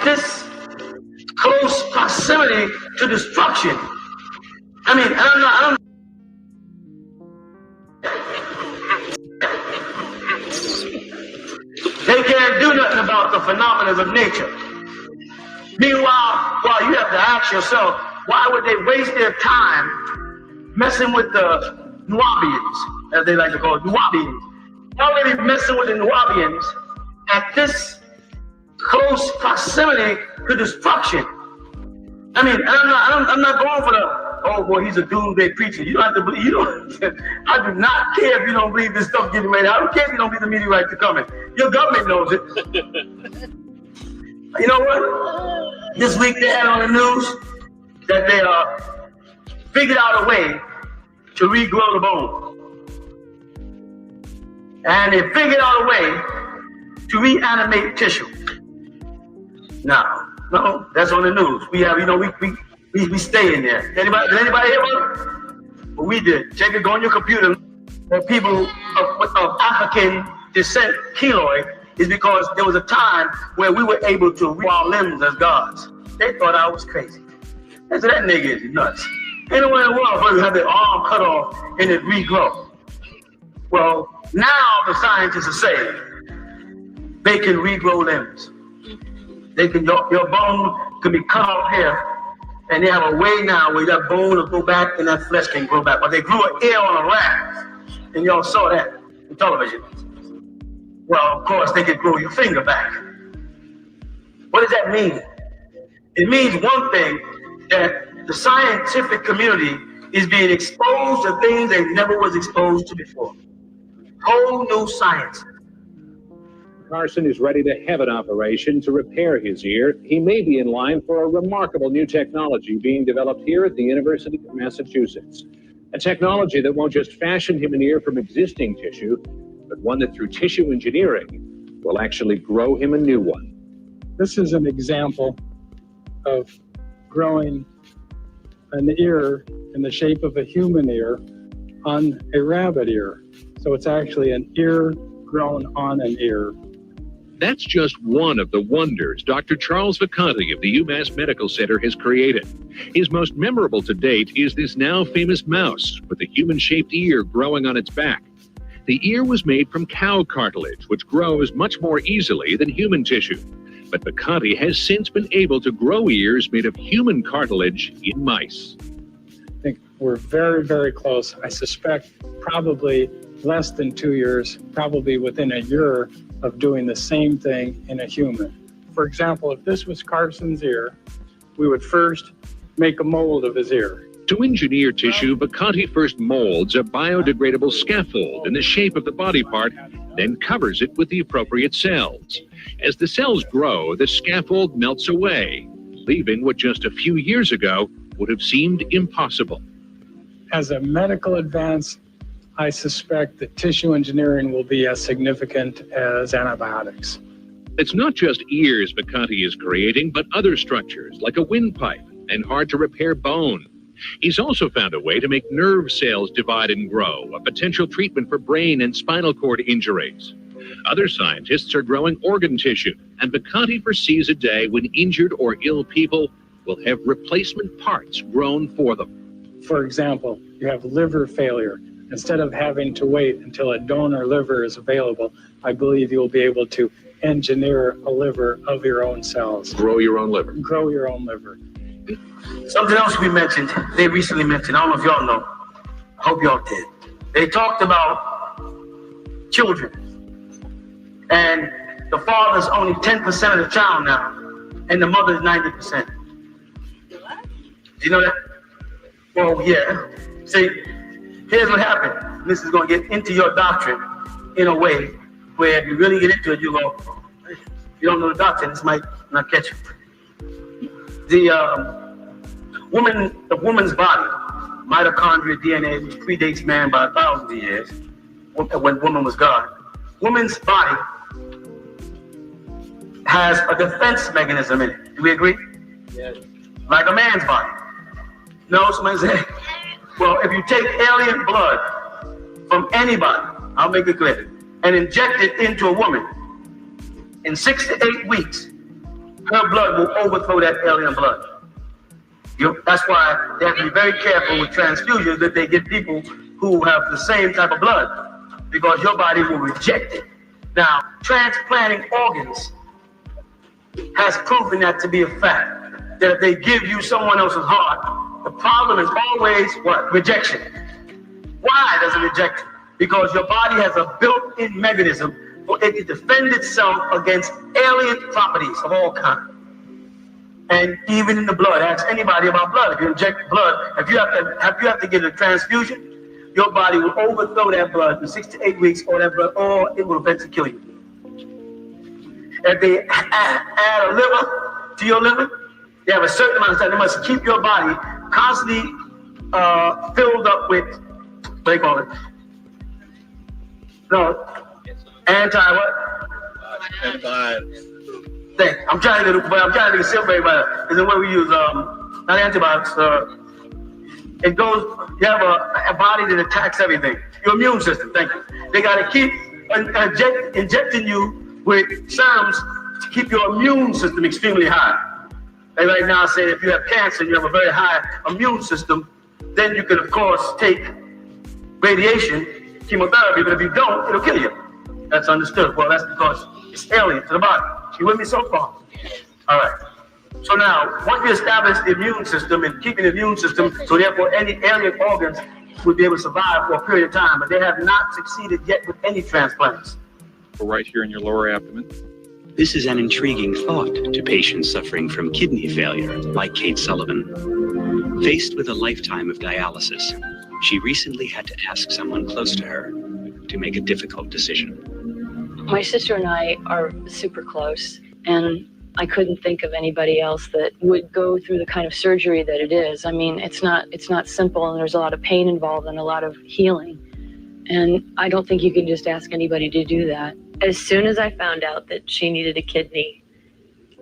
This close proximity to destruction. I mean, I don't. They can't do nothing about the phenomena of nature. Meanwhile, you have to ask yourself, why would they waste their time messing with the Nubians, as they like to call it, Nubians? Why would they be messing with the Nubians at this close proximity to destruction? I mean, I'm not going for the, oh boy, he's a doomsday preacher. You don't have to believe. I do not care if you don't believe this stuff getting made. I don't care if you don't believe the meteorites are coming. Your government knows it. You know what? This week they had on the news that they figured out a way to regrow the bone, and they figured out a way to reanimate tissue. No, that's on the news. We have, we stay in there. Did anybody hear about it? Well, we did. Check it, go on your computer. For people of African descent, keloid, is because there was a time where we were able to grow our limbs as gods. They thought I was crazy. They said, that nigga is nuts. Ain't no way in the world for you to have their arm cut off and it regrow. Well, now the scientists are saying they can regrow limbs. They can, your bone can be cut off here, and they have a way now where that bone will go back and that flesh can grow back. But they grew an ear on a rat, and y'all saw that on television. Well, of course, they could grow your finger back. What does that mean? It means one thing, that the scientific community is being exposed to things they never was exposed to before. Whole new science. Carson is ready to have an operation to repair his ear. He may be in line for a remarkable new technology being developed here at the University of Massachusetts. A technology that won't just fashion him an ear from existing tissue, but one that through tissue engineering will actually grow him a new one. This is an example of growing an ear in the shape of a human ear on a rabbit ear. So it's actually an ear grown on an ear. That's just one of the wonders Dr. Charles Vacanti of the UMass Medical Center has created. His most memorable to date is this now famous mouse with a human-shaped ear growing on its back. The ear was made from cow cartilage, which grows much more easily than human tissue. But Vacanti has since been able to grow ears made of human cartilage in mice. I think we're very, very close. I suspect probably less than 2 years, probably within a year of doing the same thing in a human. For example, if this was Carson's ear, we would first make a mold of his ear. To engineer tissue, Vacanti first molds a biodegradable scaffold in the shape of the body part, then covers it with the appropriate cells. As the cells grow, the scaffold melts away, leaving what just a few years ago would have seemed impossible. As a medical advance, I suspect that tissue engineering will be as significant as antibiotics. It's not just ears Vacanti is creating, but other structures like a windpipe and hard-to-repair bone. He's also found a way to make nerve cells divide and grow, a potential treatment for brain and spinal cord injuries. Other scientists are growing organ tissue, and Vacanti foresees a day when injured or ill people will have replacement parts grown for them. For example, you have liver failure. Instead of having to wait until a donor liver is available, I believe you'll be able to engineer a liver of your own cells. Grow your own liver. Grow your own liver. Something else we mentioned, they recently mentioned, I don't know if y'all know, I hope y'all did. They talked about children. And the father's only 10% of the child now, and the mother's 90%. Do you know that? Well, yeah. See, here's what happened. This is going to get into your doctrine in a way where if you really get into it, you go, if you don't know the doctrine, this might not catch you. The woman's body, mitochondria DNA, which predates man by thousands of years, when woman was God. Woman's body has a defense mechanism in it. Do we agree? Yes. Like a man's body. No, somebody say, well, if you take alien blood from anybody, I'll make it clear, and inject it into a woman, in 6 to 8 weeks, her blood will overthrow that alien blood. That's why they have to be very careful with transfusions that they get people who have the same type of blood, because your body will reject it. Now, transplanting organs has proven that to be a fact, that if they give you someone else's heart, the problem is always what? Rejection. Why does it reject it? Because your body has a built-in mechanism for it to defend itself against alien properties of all kinds. And even in the blood, ask anybody about blood. If you inject blood, if you have to get a transfusion, your body will overthrow that blood in 6 to 8 weeks, or that blood, or it will eventually kill you. If they add a liver to your liver, they have a certain amount of time. They must keep your body constantly filled up with, what do they call it? No, anti-what? Antibiotics. I'm trying to make it simple for everybody. Is the way we use not antibiotics. It goes. You have a body that attacks everything. Your immune system. Thank you. They got to keep injecting you with serums to keep your immune system extremely high. And right now, say if you have cancer, and you have a very high immune system, then you can of course take radiation, chemotherapy. But if you don't, it'll kill you. That's understood. Well, that's because it's alien to the body. You with me so far? All right. So now, once we establish the immune system and keeping the immune system, so therefore any alien organs would be able to survive for a period of time, but they have not succeeded yet with any transplants. Right here in your lower abdomen. This is an intriguing thought to patients suffering from kidney failure, like Kate Sullivan. Faced with a lifetime of dialysis, she recently had to ask someone close to her to make a difficult decision. My sister and I are super close, and I couldn't think of anybody else that would go through the kind of surgery that it is. I mean, it's not simple, and there's a lot of pain involved and a lot of healing. And I don't think you can just ask anybody to do that. As soon as I found out that she needed a kidney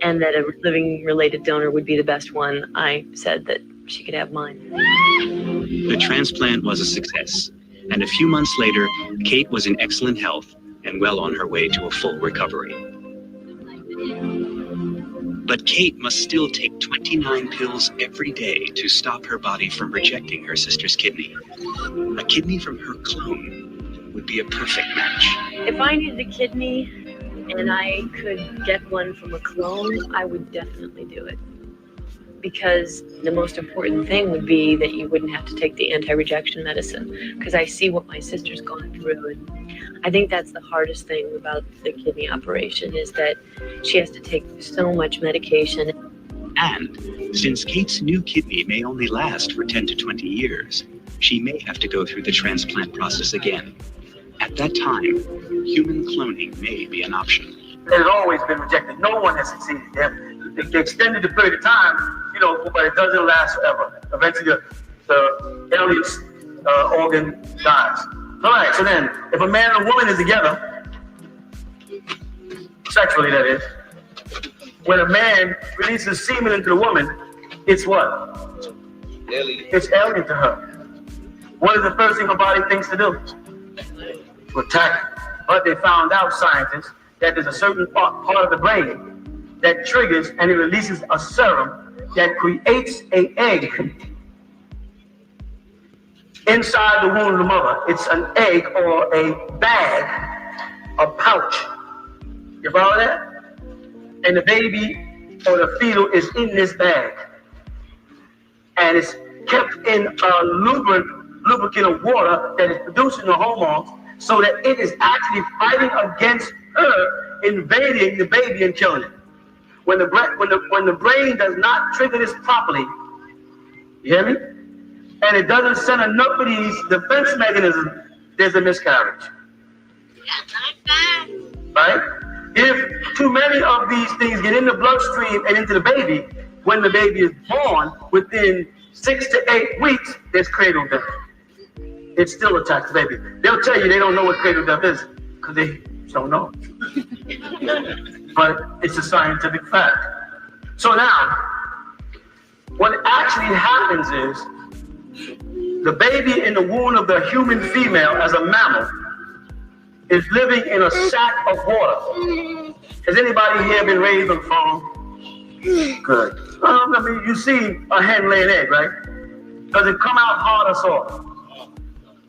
and that a living related donor would be the best one, I said that she could have mine. The transplant was a success, and a few months later, Kate was in excellent health and well on her way to a full recovery. But Kate must still take 29 pills every day to stop her body from rejecting her sister's kidney. A kidney from her clone would be a perfect match. If I needed a kidney and I could get one from a clone, I would definitely do it. Because the most important thing would be that you wouldn't have to take the anti-rejection medicine. Because I see what my sister's gone through, and I think that's the hardest thing about the kidney operation, is that she has to take so much medication. And since Kate's new kidney may only last for 10 to 20 years, she may have to go through the transplant process again. At that time, human cloning may be an option. It has always been rejected. No one has succeeded. They extended the period of time, but it doesn't last forever. Eventually, the alien organ dies. All right, so then, if a man and a woman is together, sexually that is, when a man releases semen into the woman, it's what? Alien. It's alien to her. What is the first thing her body thinks to do? To attack it. But they found out, scientists, that there's a certain part of the brain that triggers and it releases a serum that creates an egg inside the womb of the mother. It's an egg or a bag, a pouch. You follow that? And the baby or the fetal is in this bag. and it's kept in a lubricant of water that is producing the hormones, so that it is actually fighting against her invading the baby and killing it. When the brain does not trigger this properly, you hear me? And it doesn't send enough of these defense mechanisms, there's a miscarriage. Right? If too many of these things get in the bloodstream and into the baby, when the baby is born, within 6 to 8 weeks, there's cradle death. It still attacks the baby. They'll tell you they don't know what cradle death is because they don't know. But it's a scientific fact. So now, what actually happens is the baby in the womb of the human female as a mammal is living in a sack of water. Has anybody here been raised on a farm? Good. I mean, you see a hen lay an egg, right? Does it come out hard or soft?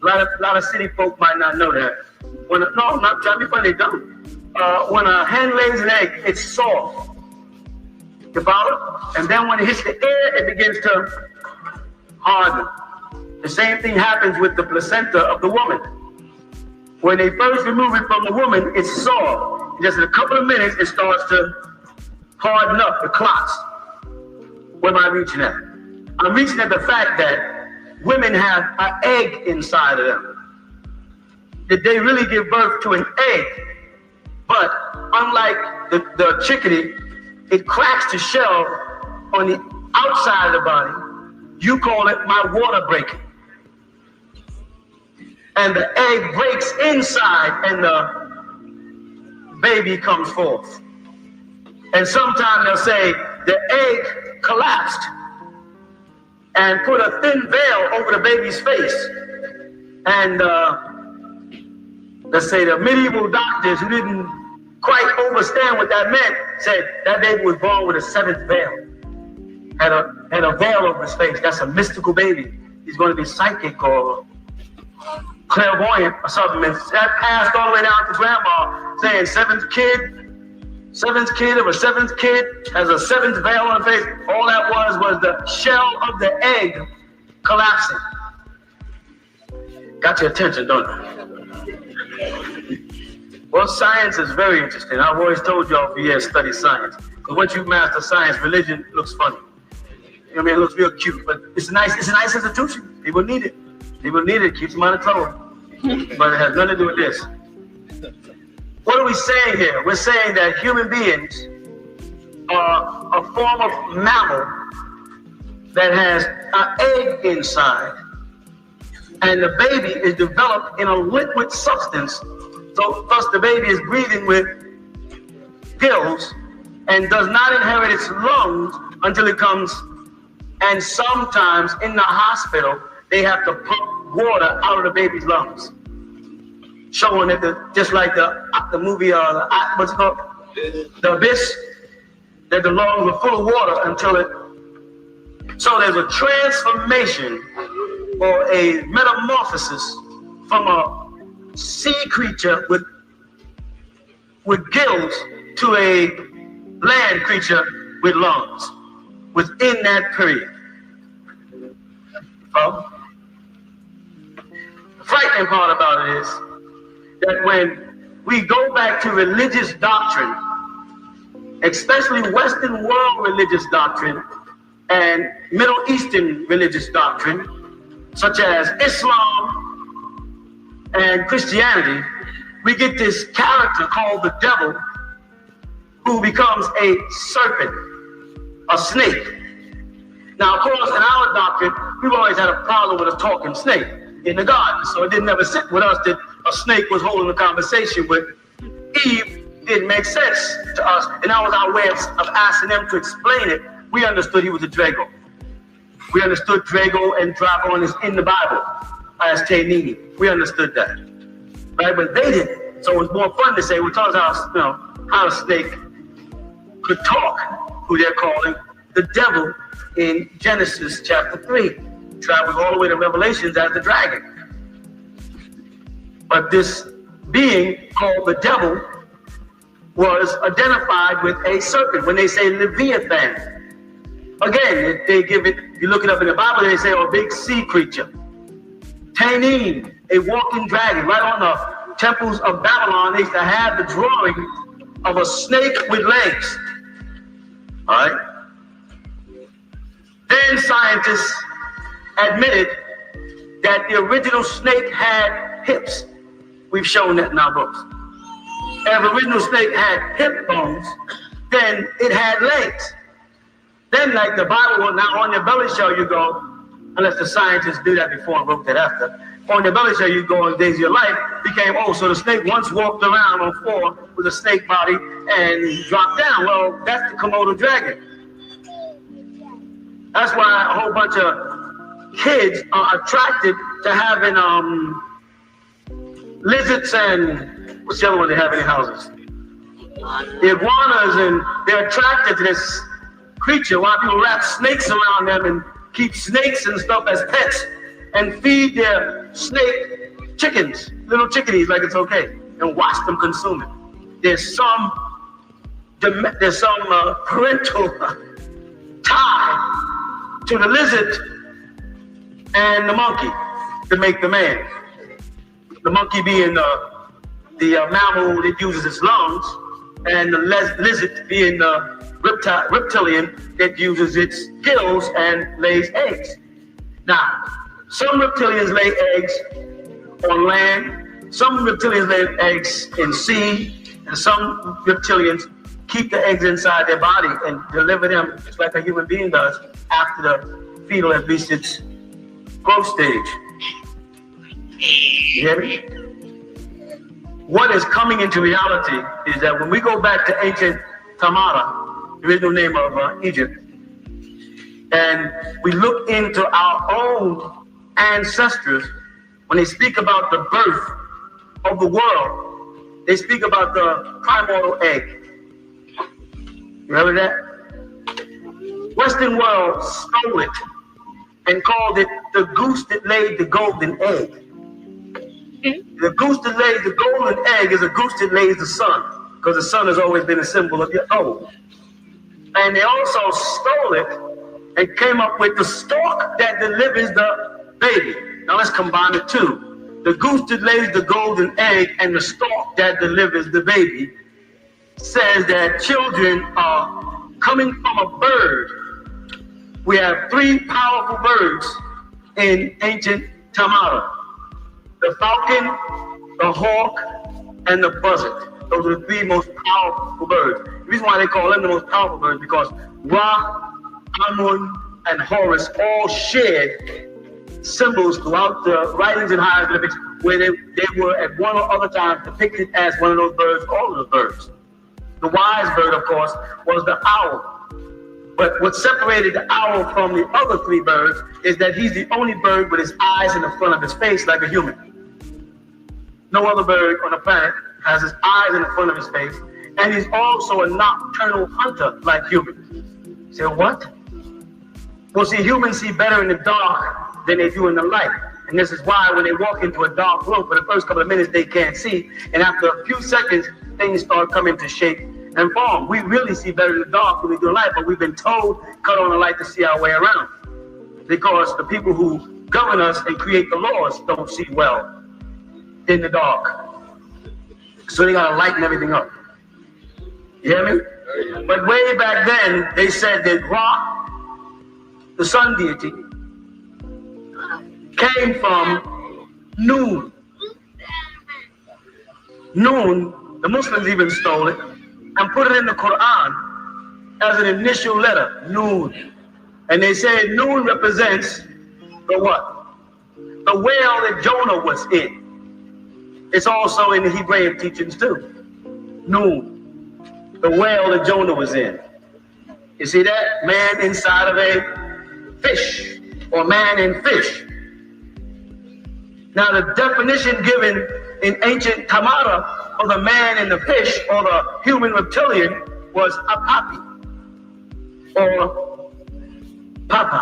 A lot of city folk might not know that. Not trying to be funny, they don't. When a hen lays an egg, it's soft. You follow? And then when it hits the air, it begins to harden. The same thing happens with the placenta of the woman. When they first remove it from the woman, it's soft. Just in a couple of minutes, it starts to harden up, the clots. Where am I reaching at? I'm reaching at the fact that women have an egg inside of them. That they really give birth to an egg. But unlike the chickadee, it cracks the shell on the outside of the body. You call it my water breaking. And the egg breaks inside and the baby comes forth. And sometimes they'll say the egg collapsed and put a thin veil over the baby's face. And let's say the medieval doctors who didn't quite understand what that meant said that baby was born with a seventh veil. Had a veil over his face. That's a mystical baby. He's going to be psychic or clairvoyant or something. And that passed all the way down to grandma saying seventh kid of a seventh kid has a seventh veil on the face. All that was the shell of the egg collapsing. Got your attention, don't it? Well, science is very interesting. I've always told y'all for years, study science. Because once you master science, religion looks funny. You know what I mean? It looks real cute, but it's a nice institution. People need it. Keeps them out of trouble. But it has nothing to do with this. What are we saying here? We're saying that human beings are a form of mammal that has an egg inside, and the baby is developed in a liquid substance. So thus the baby is breathing with gills and does not inherit its lungs until it comes. And sometimes in the hospital, they have to pump water out of the baby's lungs. Showing that just like the movie, what's it called? The Abyss, that the lungs were full of water until it. So there's a transformation or a metamorphosis from a sea creature with gills to a land creature with lungs within that period. The frightening part about it is that when we go back to religious doctrine, especially Western world religious doctrine and Middle Eastern religious doctrine, such as Islam and Christianity, we get this character called the devil who becomes a serpent, a snake. Now, of course, in our doctrine, we've always had a problem with a talking snake in the garden, so it didn't ever sit with us that a snake was holding a conversation with Eve. Didn't make sense to us, and that was our way of asking them to explain it. We understood he was a Drago. We understood Drago and Dragon is in the Bible as Tainini. We understood that, right? But they didn't. So it was more fun to say, well, tell us how a snake could talk, who they're calling the devil in Genesis chapter 3. Travels all the way to Revelations as the dragon. But this being called the devil was identified with a serpent. When they say Leviathan, Again, they give it, you look it up in the Bible, they say, a big sea creature. Tannin, a walking dragon. Right on the temples of Babylon, they used to have the drawing of a snake with legs. All right? Then scientists admitted that the original snake had hips. We've shown that in our books. If the original snake had hip bones, then it had legs. Then, like the Bible will now, on your belly shall you go, unless the scientists did that before and wrote that after. On your belly shall you go in the days of your life, became, oh, so the snake once walked around on four with a snake body and he dropped down. Well, that's the Komodo dragon. That's why a whole bunch of kids are attracted to having lizards and, what's the other one they have in their houses? The iguanas, and they're attracted to this creature. Why people wrap snakes around them and keep snakes and stuff as pets and feed their snake chickens, little chickadees, like it's okay, and watch them consume it. There's some parental tie to the lizard and the monkey to make the man. The monkey being the mammal that uses its lungs, and the lizard being the reptilian that uses its gills and lays eggs. Now, some reptilians lay eggs on land, some reptilians lay eggs in sea, and some reptilians keep the eggs inside their body and deliver them just like a human being does after the fetal has reached its growth stage. You hear me? What is coming into reality is that when we go back to ancient Tamara, the original name of Egypt, and we look into our own ancestors, when they speak about the birth of the world, they speak about the primordial egg. You remember that? Western world stole it and called it the goose that laid the golden egg. The goose that lays the golden egg is a goose that lays the sun, because the sun has always been a symbol of your own. And they also stole it and came up with the stork that delivers the baby. Now let's combine the two. The goose that lays the golden egg and the stork that delivers the baby says that children are coming from a bird. We have three powerful birds in ancient Tamara: the falcon, the hawk, and the buzzard. Those are the three most powerful birds. The reason why they call them the most powerful birds is because Ra, Amun, and Horus all shared symbols throughout the writings and hieroglyphics where they were at one or other time depicted as one of those birds, all of the birds. The wise bird, of course, was the owl. But what separated the owl from the other three birds is that he's the only bird with his eyes in the front of his face like a human. No other bird on the planet has his eyes in the front of his face, and he's also a nocturnal hunter like humans. You say, what? Well, see, humans see better in the dark than they do in the light. And this is why when they walk into a dark room, for the first couple of minutes, they can't see. And after a few seconds, things start coming to shape and form. We really see better in the dark when we do the light, but we've been told, cut on the light to see our way around. Because the people who govern us and create the laws don't see well in the dark. So they gotta lighten everything up. You hear me? But way back then, they said that Ra, the sun deity, came from Noon. Noon, the Muslims even stole it and put it in the Quran as an initial letter, Noon. And they said Noon represents the what? The whale that Jonah was in. It's also in the Hebraic teachings too. Noon, the whale that Jonah was in. You see that? Man inside of a fish, or man in fish. Now the definition given in ancient Tamara of the man in the fish, or the human reptilian, was Apapi, or Papa.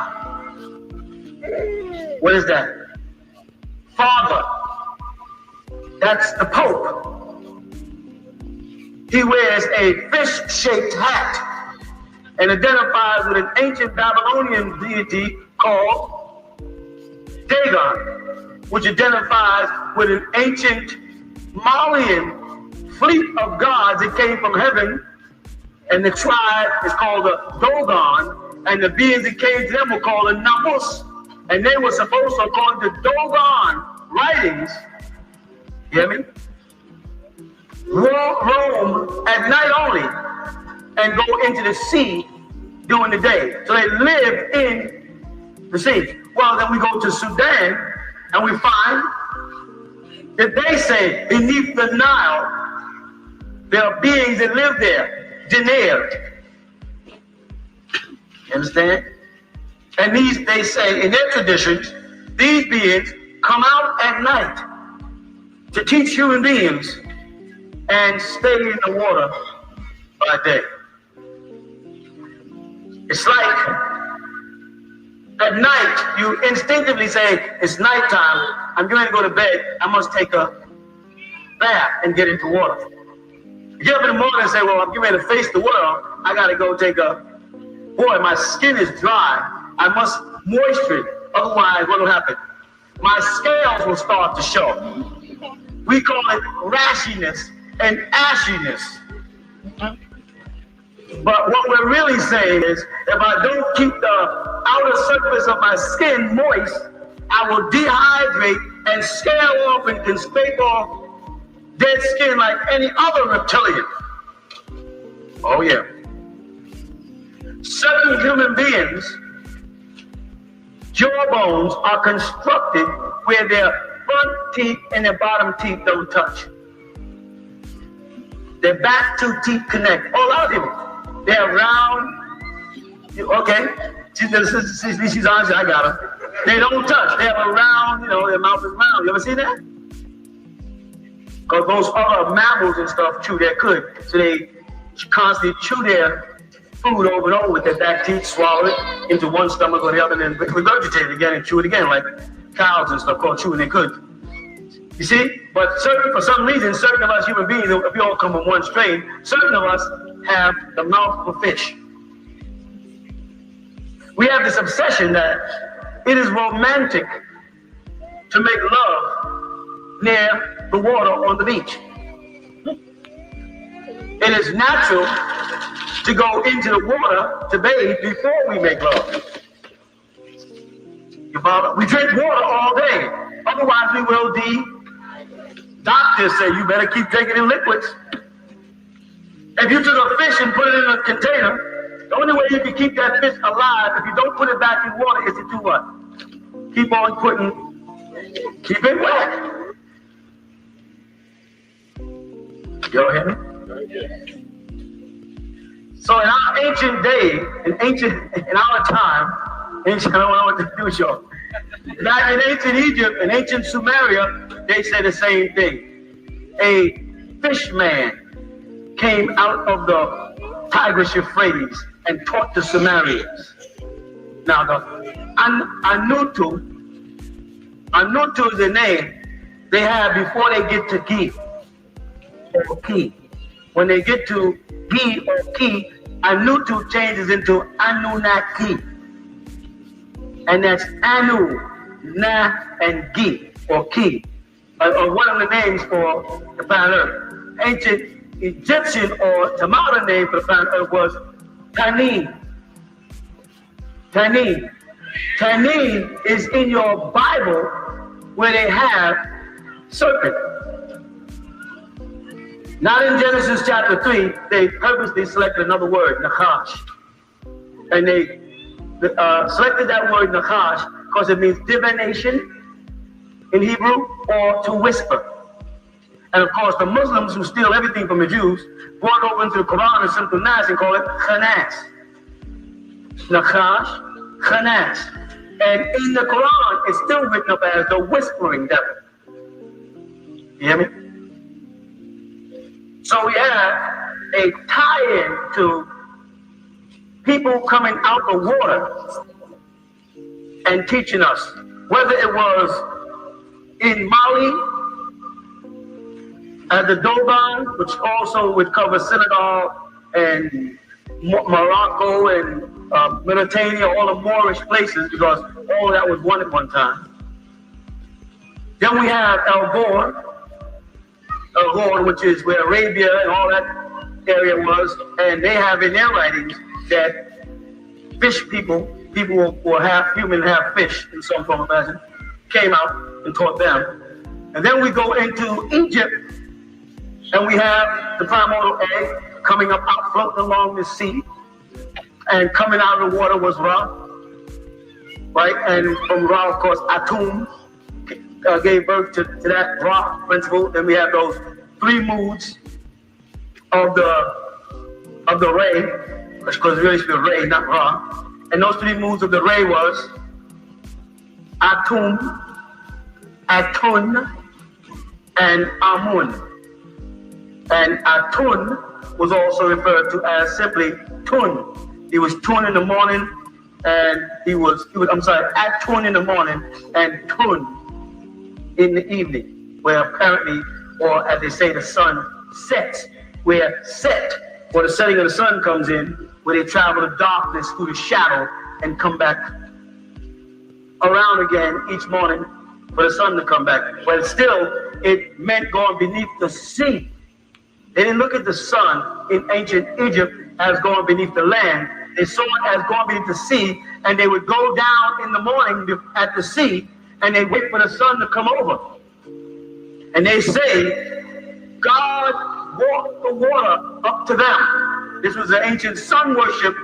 What is that? Father. That's the Pope. He wears a fish-shaped hat, and identifies with an ancient Babylonian deity called Dagon, which identifies with an ancient Malian fleet of gods that came from heaven, and the tribe is called the Dogon, and the beings that came to them were called the Namus, and they were supposed to, according to Dogon writings, you hear me? Roam at night only and go into the sea during the day. So they live in the sea. Well, then we go to Sudan and we find that they say beneath the Nile there are beings that live there, Dineer. You understand? And these, they say in their traditions, these beings come out at night to teach human beings and stay in the water by day. It's like at night you instinctively say, it's nighttime, I'm going to go to bed, I must take a bath and get into water. You get up in the morning and say, well, I'm getting ready to face the world, I got to go take a, boy, my skin is dry, I must moisture it, otherwise what will happen? My scales will start to show. We call it rashiness and ashiness. But what we're really saying is, if I don't keep the outer surface of my skin moist, I will dehydrate and scale off and can scrape off dead skin like any other reptilian. Oh yeah. Certain human beings, jawbones are constructed where their front teeth and their bottom teeth don't touch. Their back two teeth connect. Oh, a lot of people, they're round. Okay, she's honest, I got her. They don't touch. They have a round, their mouth is round. You ever see that? Because those other mammals and stuff chew their good. So they constantly chew their food over and over with their back teeth, swallow it into one stomach or the other, and then regurgitate it again and chew it again, like cows and stuff called chewing their good. You see? But for some reason, certain of us human beings, if we all come from one strain, certain of us have the mouth of a fish. We have this obsession that it is romantic to make love near the water on the beach. It is natural to go into the water to bathe before we make love. You follow? We drink water all day. Otherwise, we will Doctors say you better keep taking in liquids. If you took a fish and put it in a container, the only way you can keep that fish alive, if you don't put it back in water, is to do what? Keep it wet. Y'all hear me? So in our ancient day, in our time, I don't know what to do with y'all. Back in ancient Egypt and ancient Sumeria, they say the same thing. A fish man came out of the Tigris Euphrates and taught the Sumerians. Now the Anutu is the name they have before they get to Gi or Ki. When they get to Gi or Ki, Anutu changes into Anunnaki. And that's Anu, Na, and Gi, or Ki, or one of the names for the planet Earth. Ancient Egyptian or the modern name for the planet Earth was Tanin. Tanin. Tanin is in your Bible where they have serpent. Not in Genesis chapter 3, they purposely selected another word, Nachash. And they selected that word Nachash because it means divination in Hebrew or to whisper. And of course, the Muslims who steal everything from the Jews brought over into the Quran and simple Nas and call it Khanas. Nachash, Khanas. And in the Quran, it's still written up as the whispering devil. You hear me? So we have a tie-in to people coming out the water and teaching us, whether it was in Mali, at the Dogon, which also would cover Senegal and Morocco and Mauritania, all the Moorish places, because all of that was one at one time. Then we have El Gore, which is where Arabia and all that area was, and they have in their writings that fish people who are half human, half fish in some form or fashion, came out and taught them. And then we go into Egypt, and we have the primordial egg coming up out floating along the sea, and coming out of the water was Ra, right? And from Ra, of course, Atum gave birth to that Ra principle. Then we have those three moods of the Ray, because it really should be Ray, not Ra. And those three moods of the Ray was Atum, Atun, and Amun. And Atun was also referred to as simply Tun. He was Tun in the morning, and Atun in the morning and Tun in the evening, where apparently, or as they say, the sun sets, where set, or the setting of the sun comes in, where they travel the darkness through the shadow and come back around again each morning for the sun to come back. But still, it meant going beneath the sea. They didn't look at the sun in ancient Egypt as going beneath the land. They saw it as going beneath the sea, and they would go down in the morning at the sea, and they'd wait for the sun to come over. And they say, God walked the water up to them. This was an ancient sun worship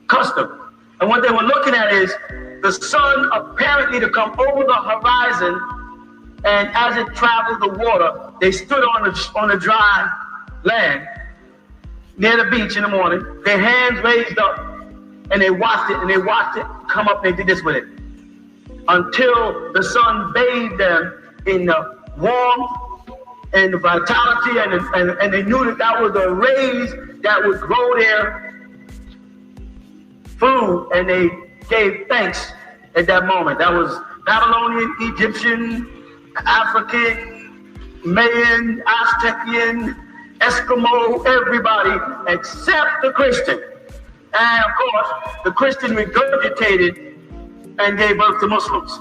custom. And what they were looking at is the sun apparently to come over the horizon, and as it traveled the water, they stood on the dry land near the beach in the morning, their hands raised up, and they watched it come up, and they did this with it until the sun bathed them in the warmth and the vitality, and they knew that was the rays that would grow their food, and they gave thanks at that moment. That was Babylonian, Egyptian, African, Mayan, Aztecian, Eskimo, everybody except the Christian. And of course, the Christian regurgitated and gave birth to Muslims,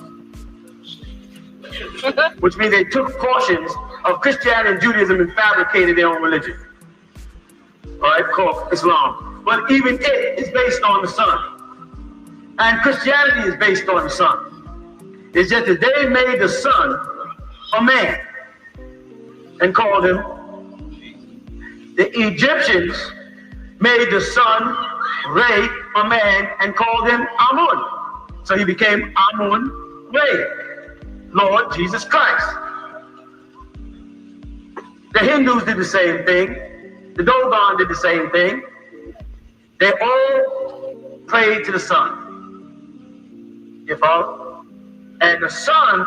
which means they took portions of Christianity and Judaism and fabricated their own religion. All right, called Islam. But even it is based on the sun. And Christianity is based on the sun. It's just that they made the sun a man and called him. The Egyptians made the sun, Ray, a man, and called him Amun. So he became Amun Ray, Lord Jesus Christ. The Hindus did the same thing. The Dogon did the same thing. They all prayed to the sun. You follow? And the sun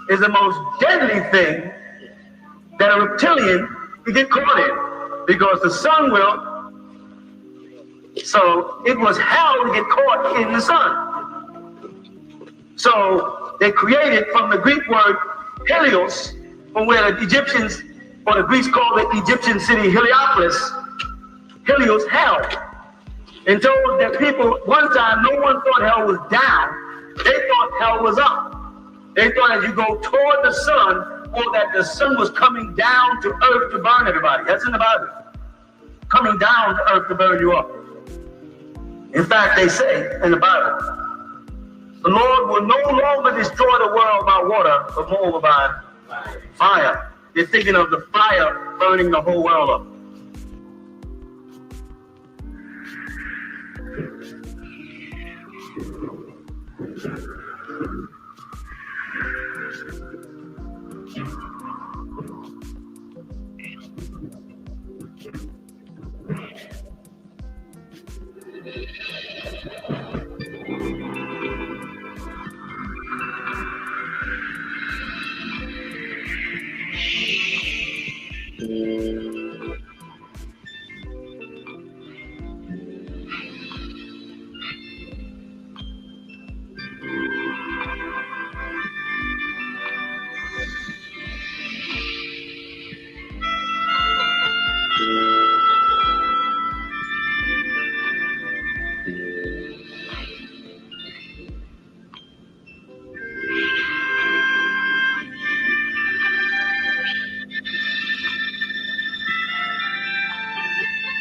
is the most deadly thing that a reptilian can get caught in, because the sun will. So it was hell to get caught in the sun. So they created from the Greek word Helios, from where the Egyptians or the Greeks called the Egyptian city Heliopolis, Helios, hell. And told that people, one time, no one thought hell was down. They thought hell was up. They thought as you go toward the sun, or that the sun was coming down to earth to burn everybody. That's in the Bible. Coming down to earth to burn you up. In fact, they say in the Bible, the Lord will no longer destroy the world by water, but moreover by fire. They're thinking of the fire burning the whole world up.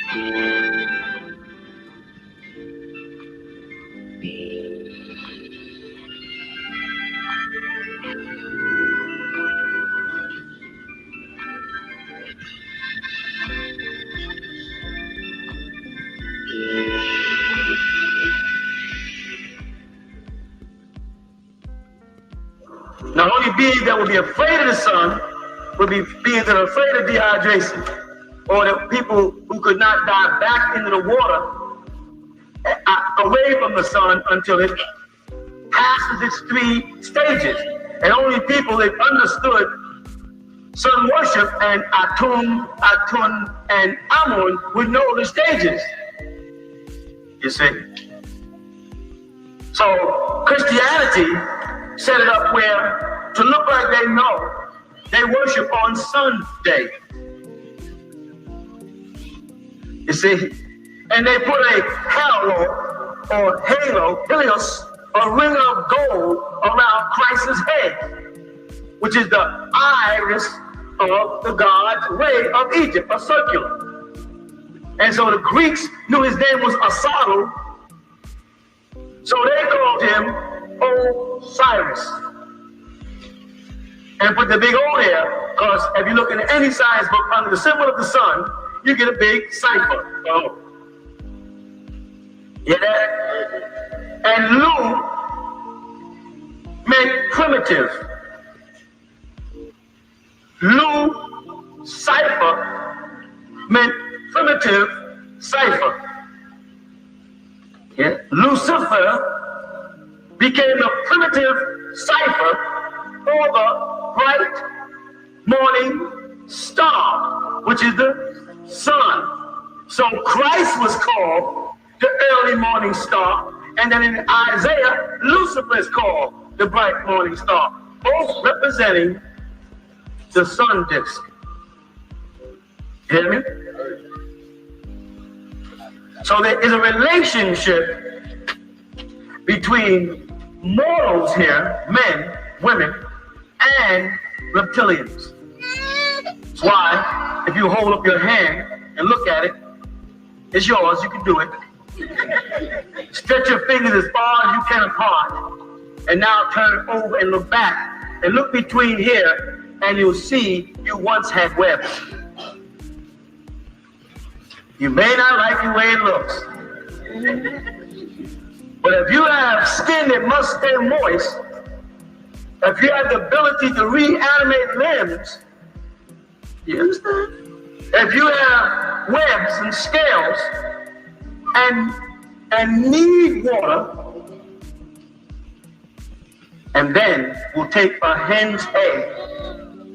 Now, only beings that would be afraid of the sun would be beings that are afraid of dehydration, or the people who could not dive back into the water away from the sun until it passes its 3 stages. And only people that understood sun worship and Atun, and Amun would know the stages. You see? So Christianity set it up where to look like they know, they worship on Sunday. You see? And they put a helios, a ring of gold around Christ's head, which is the iris of the god's ray of Egypt, a circular. And so the Greeks knew his name was Asatru, so they called him Osiris. And put the big O there, because if you look in any science book under the symbol of the sun, you get a big cipher. Oh. Yeah, that? And Lu meant primitive. Lu cipher meant primitive cipher. Yeah. Lucifer became the primitive cipher for the bright morning star, which is the sun. So Christ was called the early morning star, and then in Isaiah, Lucifer is called the bright morning star, both representing the sun disk. You hear me? So there is a relationship between mortals here, men, women, and reptilians. That's why if you hold up your hand and look at it, it's yours, you can do it. Stretch your fingers as far as you can apart, and now turn it over and look back, and look between here, and you'll see you once had webs. You may not like the way it looks, but if you have skin that must stay moist, if you have the ability to reanimate limbs, you understand? If you have webs and scales and need water, and then we'll take a hen's egg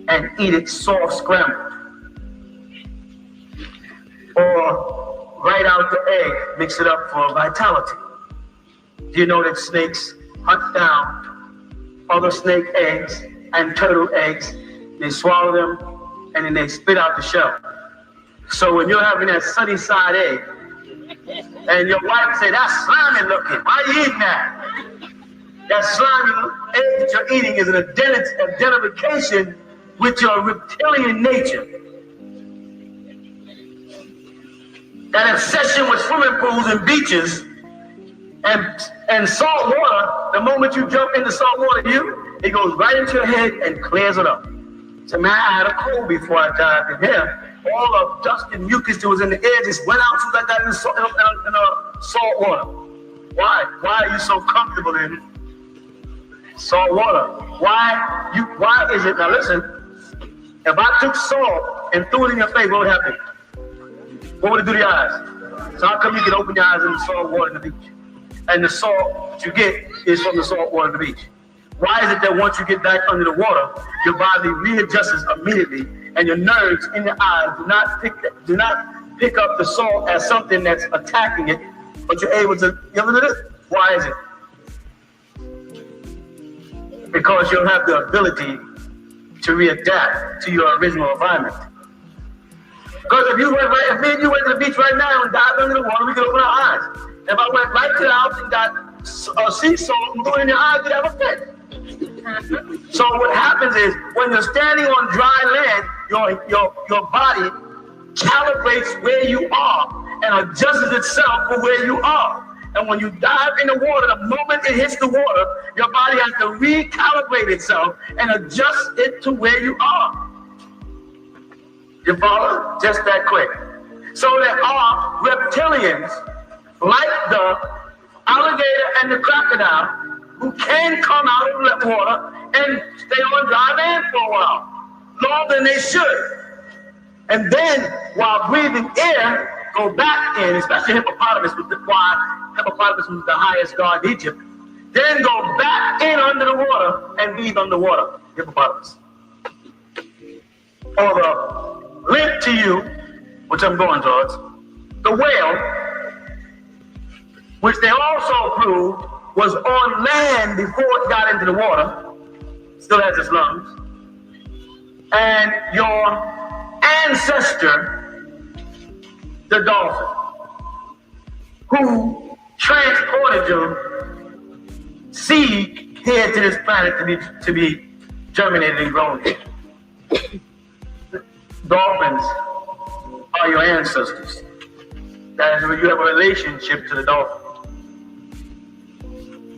and eat it soft scrambled, or right out the egg, mix it up for vitality. Do you know that snakes hunt down other snake eggs and turtle eggs? They swallow them and then they spit out the shell. So when you're having that sunny side egg, and your wife say, "That's slimy looking, why are you eating that?" That slimy egg that you're eating is an identification with your reptilian nature. That obsession with swimming pools and beaches and salt water, the moment you jump into salt water, it goes right into your head and clears it up. So man, I had a cold before I dived in here. All the dust and mucus that was in the air just went out since I got in the salt water. Why? Why are you so comfortable in salt water? Why is it? Now listen, if I took salt and threw it in your face, what would happen? What would it do to your eyes? So how come you can open your eyes in the salt water in the beach? And the salt that you get is from the salt water in the beach. Why is it that once you get back under the water, your body readjusts immediately, and your nerves in your eyes do not pick up the salt as something that's attacking it, but you're able to, you ever do this? Why is it? Because you'll have the ability to readapt to your original environment. Because if me and you went to the beach right now and dived under the water, we could open our eyes. If I went right to the house and got sea salt and threw it in your eyes, you'd have a fit. So what happens is when you're standing on dry land, your body calibrates where you are and adjusts itself for where you are. And when you dive in the water, the moment it hits the water, your body has to recalibrate itself and adjust it to where you are. You follow? Just that quick. So there are reptilians like the alligator and the crocodile who can come out of the water and stay on dry land for a while, longer than they should. And then, while breathing air, go back in, especially hippopotamus, why hippopotamus was the highest god in Egypt. Then go back in under the water and breathe underwater, hippopotamus. Or the link to you, which I'm going towards, the whale, which they also proved was on land before it got into the water, still has its lungs, and your ancestor, the dolphin, who transported your seed here to this planet to be germinated and grown. Dolphins are your ancestors. That is when you have a relationship to the dolphin.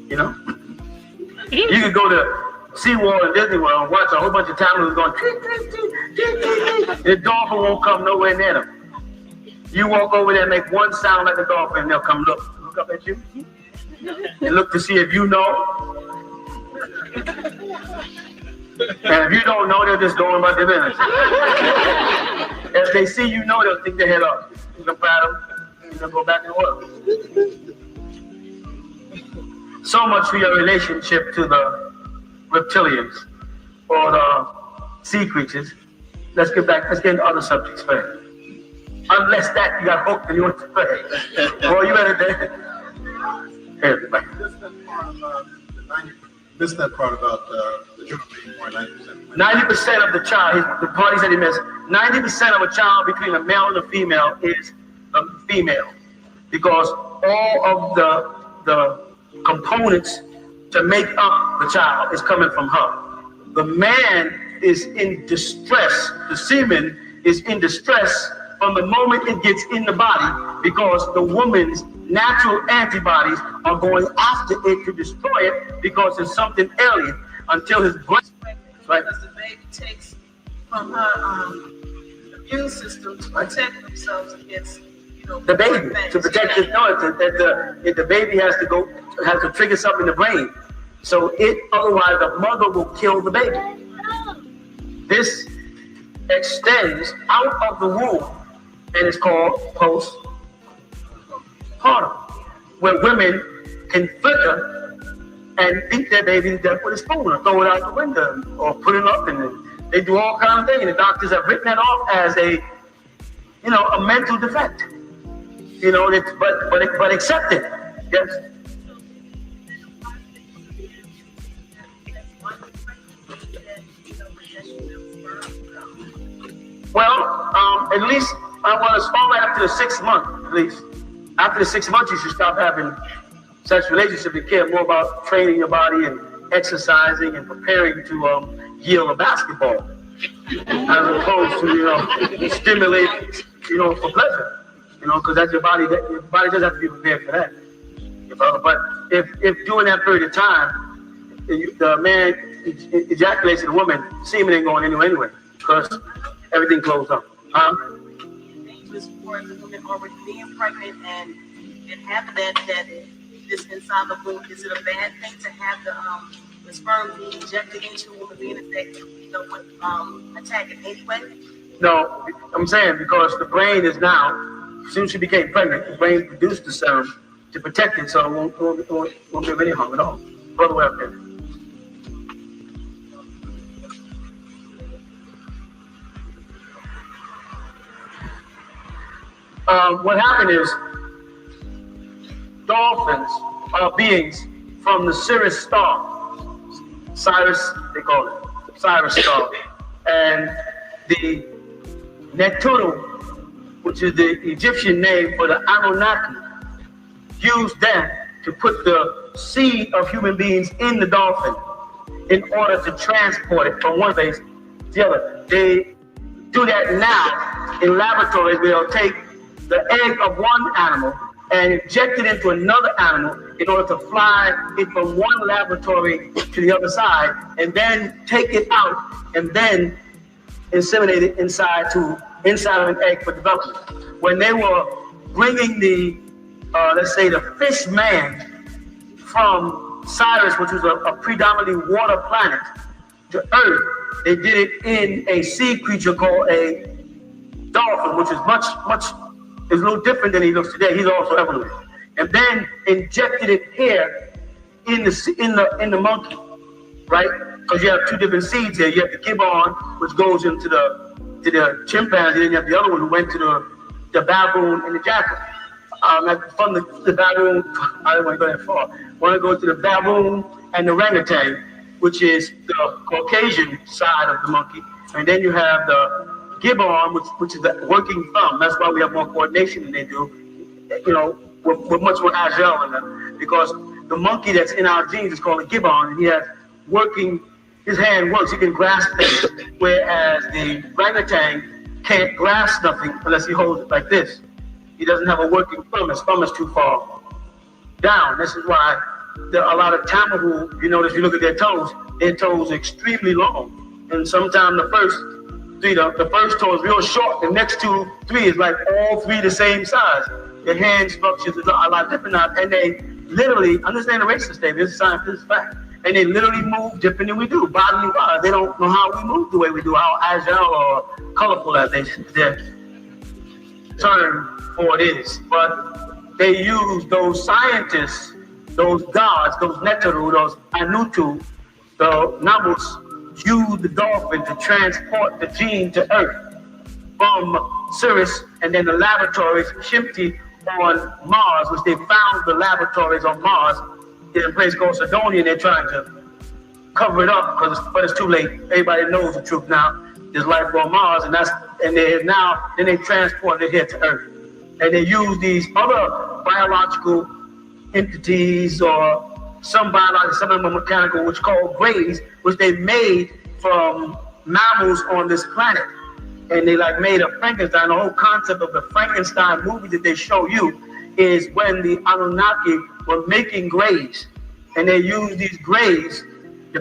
You know? You can go to SeaWorld and Disney World and watch a whole bunch of tamales going, the dolphin won't come nowhere near them. You walk over there and make one sound like a dolphin, and they'll come look up at you and look to see if you know. And if you don't know, they're just going about their business. If they see you know, they'll stick their head up. You can pat them, and they'll go back and work. So much for your relationship to the reptilians or the sea creatures. Let's get into other subjects first. Unless that you got hooked and you want to pray. Or you better there. Hey, everybody. Missed that part about the human being more 90%. 90% of the child, the parties that he missed, 90% of a child between a male and a female is a female. Because all of the components to make up the child is coming from her. The man is in distress. The semen is in distress from the moment it gets in the body because the woman's natural antibodies are going after it to destroy it because it's something alien until his brain. Right? Because the baby takes from her immune system to protect themselves against, the baby to protect his the baby has to trigger something in the brain. So otherwise the mother will kill the baby. This extends out of the womb and it's called postpartum, where women can flicker and beat their baby to death with a spoon or throw it out the window or put it up in it. They do all kinds of things. The doctors have written that off as a mental defect. But accept it. Yes. Well, at least I want to start after the 6th month. At least after the 6th month, you should stop having such relationships and care more about training your body and exercising and preparing to yield a basketball, as opposed to stimulate for pleasure. Because that's your body. Your body does have to be prepared for that. But if during that period of time, the man ejaculates in the woman, semen ain't going anywhere because everything closed up. Dangerous for the woman already being pregnant and having that this inside the womb. Is it a bad thing to have the sperm being injected into a woman being would attack it anyway? No, I'm saying because the brain is now. As soon as she became pregnant, the brain produced the serum to protect it, so it won't give any harm at all. All the way up there. What happened is, dolphins are beings from the Sirius star. Sirius, they call it. Sirius star. And the Neptune, which is the Egyptian name for the Anunnaki, used them to put the seed of human beings in the dolphin in order to transport it from one place to the other. They do that now in laboratories where they'll take the egg of one animal and inject it into another animal in order to fly it from one laboratory to the other side, and then take it out and then inseminate it inside of an egg for development. When they were bringing the, let's say, the fish man from Cyrus, which was a predominantly water planet, to Earth, they did it in a sea creature called a dolphin, which is is a little different than he looks today. He's also evoluted, and then injected it here in the monkey, right? Because you have two different seeds here. You have the gibbon, which goes into the chimpanzee, and then you have the other one who went to the baboon and the jackal. From the baboon, I don't want to go that far. I want to go to the baboon and the orangutan, which is the Caucasian side of the monkey, and then you have the gibbon, which is the working thumb. That's why we have more coordination than they do. You know, we're much more agile in them, because the monkey that's in our genes is called a gibbon, and he has working. His hand works. He can grasp things, whereas the orangutan can't grasp nothing unless he holds it like this. He doesn't have a working thumb. His thumb is too far down. This is why a lot of Tamahu, you notice, you look at their toes are extremely long, and sometimes the first toe is real short. The next 2, 3 is like all three the same size. Their hand structures is a lot different now, and they literally understand the racist thing. This is science, this is fact. And they literally move different than we do, bodily wise. They don't know how we move the way we do, how agile or colorful as their term for it is. But they use those scientists, those gods, those Neteru, those Anutu, the Namus, use the dolphin to transport the gene to Earth from Sirius, and then the laboratories, Shimti, on Mars, which they found the laboratories on Mars in a place called Sidonia, and they're trying to cover it up, but it's too late. Everybody knows the truth now. There's life on Mars, and they transport it here to Earth. And they use these other biological entities, or some biological, some of them are mechanical, which called grays, which they made from mammals on this planet. And they made a Frankenstein. The whole concept of the Frankenstein movie that they show you is when the Anunnaki were making grays, and they use these grays to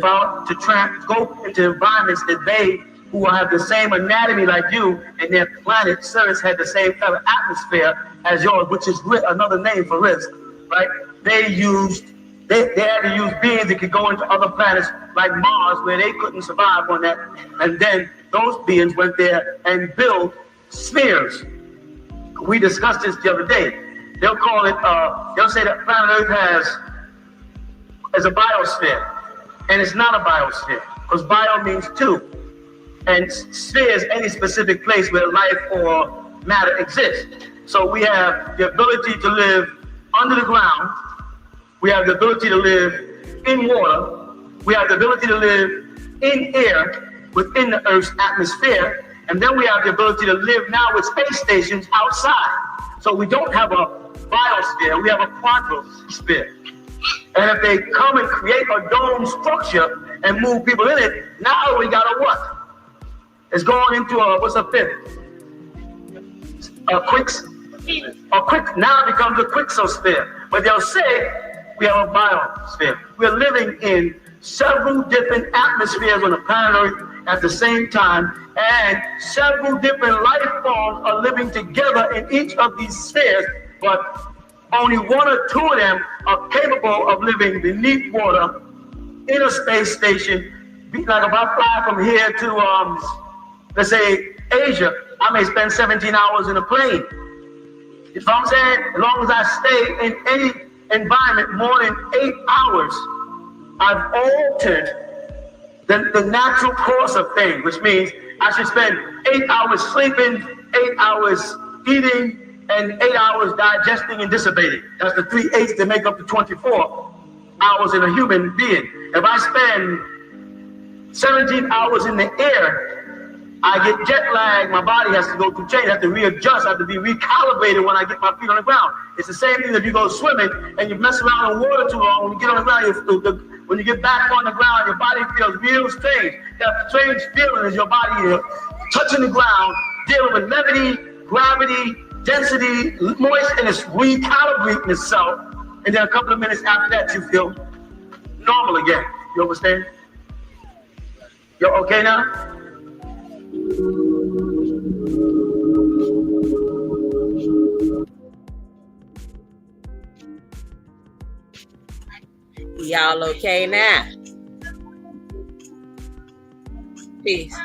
go into environments that they, who have the same anatomy like you, and their planet Ceres had the same kind of atmosphere as yours, which is another name for risk, right? They had to use beings that could go into other planets like Mars, where they couldn't survive on that, and then those beings went there and built spheres. We discussed this the other day. They'll call it, they'll say that planet Earth has a biosphere, and it's not a biosphere, because bio means two, and sphere is any specific place where life or matter exists. So we have the ability to live under the ground, we have the ability to live in water, we have the ability to live in air within the Earth's atmosphere, and then we have the ability to live now with space stations outside. So we don't have a biosphere, we have a quadrosphere. And if they come and create a dome structure and move people in it, now we got a what? It's going into what's a fifth? Now it becomes a quixosphere. But they'll say we have a biosphere. We're living in several different atmospheres on the planet Earth at the same time, and several different life forms are living together in each of these spheres, but only 1 or 2 of them are capable of living beneath water in a space station. Like if I fly from here to, let's say, Asia, I may spend 17 hours in a plane. You know what I'm saying? As long as I stay in any environment more than 8 hours, I've altered the natural course of things, which means I should spend 8 hours sleeping, 8 hours eating, and 8 hours digesting and dissipating. That's the 3 8s that make up the 24 hours in a human being. If I spend 17 hours in the air, I get jet lag, my body has to go through change, I have to readjust, I have to be recalibrated when I get my feet on the ground. It's the same thing if you go swimming and you mess around in water too long. When you get on the ground, when you get back on the ground, your body feels real strange. That strange feeling is your body touching the ground dealing with levity, gravity, density, moist, and it's recalibrating itself. And then a couple of minutes after that, you feel normal again. You understand? You're okay now? Y'all okay now? Peace.